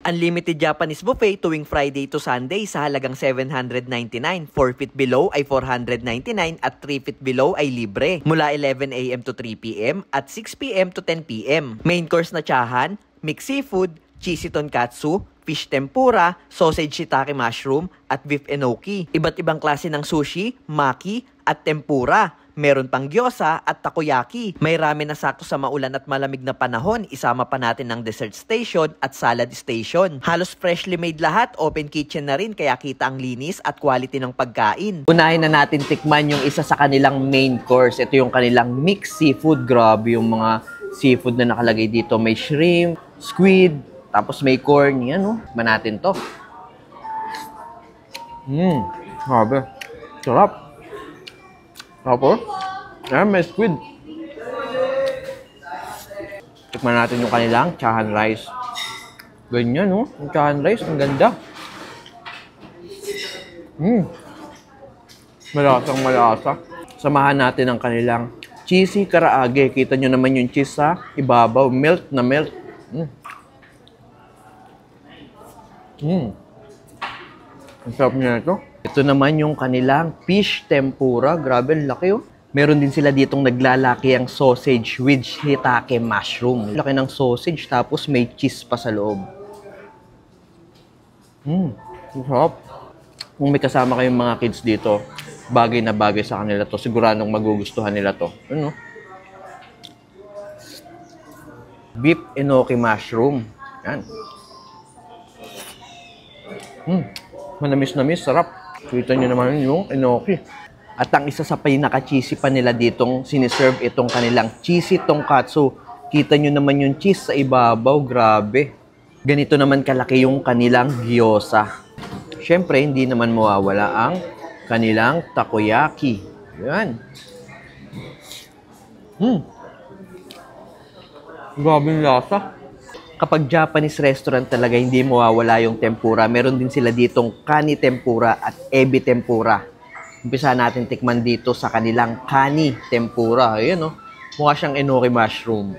Unlimited Japanese buffet tuwing Friday to Sunday sa halagang 799. 4 feet below ay 499 at 3 feet below ay libre. Mula 11 a.m. to 3 p.m. at 6 p.m. to 10 p.m. Main course na tsahan, mixed seafood, cheesy tonkatsu, fish tempura, sausage shiitake mushroom, at beef enoki. Iba't ibang klase ng sushi, maki, at tempura. Meron pang gyoza at takoyaki. May ramen na sakto sa maulan at malamig na panahon. Isama pa natin ng dessert station at salad station. Halos freshly made lahat. Open kitchen na rin kaya kita ang linis at quality ng pagkain. Unahin na natin tikman yung isa sa kanilang main course. Ito yung kanilang mixed seafood. Grabe yung mga seafood na nakalagay dito. May shrimp, squid, tapos may corn. Yan o. Tikman natin to. Grabe. Sarap. Tapos, may squid. Tikman natin yung kanilang chahan rice. Ganyan, no? Yung chahan rice, ang ganda. Malasang malasa. Samahan natin ang kanilang cheesy karaage. Kita nyo naman yung cheese sa ibabaw. Melt na melt. Ang sarap niya ito. Ito naman yung kanilang fish tempura. Grabe, laki oh. Meron din sila ditong naglalaki ang sausage with shiitake mushroom. Laki ng sausage tapos may cheese pa sa loob. Sarap. Kung may kasama kayong mga kids dito, bagay na bagay sa kanila to. Siguradong magugustuhan nila to. Ano? Beef enoki mushroom. Yan. Manamis-namis, sarap. Kita nyo naman yung enoki. At ang isa sa pinaka-cheesy pa nila ditong siniserve itong kanilang cheesy tonkatsu. Kita nyo naman yung cheese sa ibabaw. Grabe. Ganito naman kalaki yung kanilang gyoza. Siyempre, hindi naman mawawala ang kanilang takoyaki. Yan. Grabe yung lasa. Kapag Japanese restaurant talaga, hindi mawawala yung tempura. Meron din sila ditong kani tempura at ebi tempura. Umpisa natin tikman dito sa kanilang kani tempura. Ayan, oh. Mukha siyang enoki mushroom.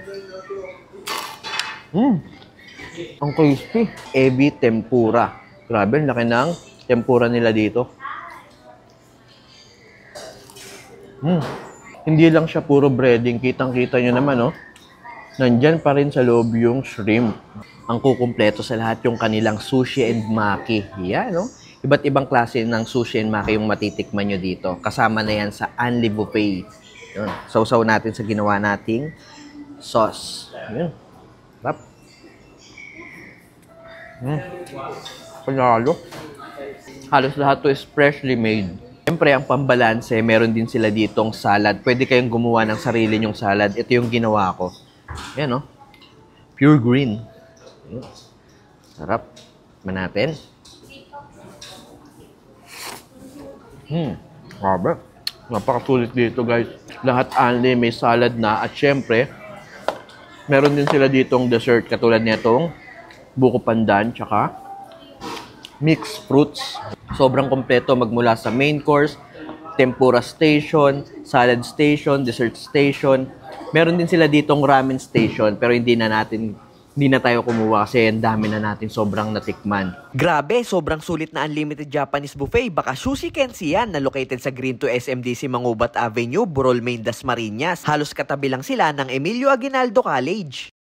Ang crispy. Ebi tempura. Grabe, laki ng tempura nila dito. Hindi lang siya puro breading. Kitang-kita nyo naman, oh. Nandyan pa rin sa loob yung shrimp. Ang kukumpleto sa lahat yung kanilang sushi and maki. Yan, no? Iba't ibang klase ng sushi and maki yung matitikman nyo dito. Kasama na yan sa Unli Buffet. Yun. Sausaw natin sa ginawa nating sauce. Yan. Sarap. Panalo. Halos lahat to is freshly made. Siyempre, ang pambalanse, meron din sila ditong salad. Pwede kayong gumawa ng sarili nyong salad. Ito yung ginawa ko. Yan, no? Pure green. Sarap. Tikman natin. Grabe. Napakasulit dito, guys. Lahat only may salad na. At syempre, meron din sila ditong dessert katulad nitong buko pandan tsaka mixed fruits. Sobrang kompleto magmula sa main course, tempura station, salad station, dessert station. Meron din sila ditong ramen station pero hindi na tayo kumuha kasi ang dami na natin sobrang natikman. Grabe, sobrang sulit na unlimited Japanese buffet. Baka Sushi Kenshi yan na located sa Green 2 SMDC Mangubat Avenue, Burol Main, Dasmariñas. Halos katabi lang sila ng Emilio Aguinaldo College.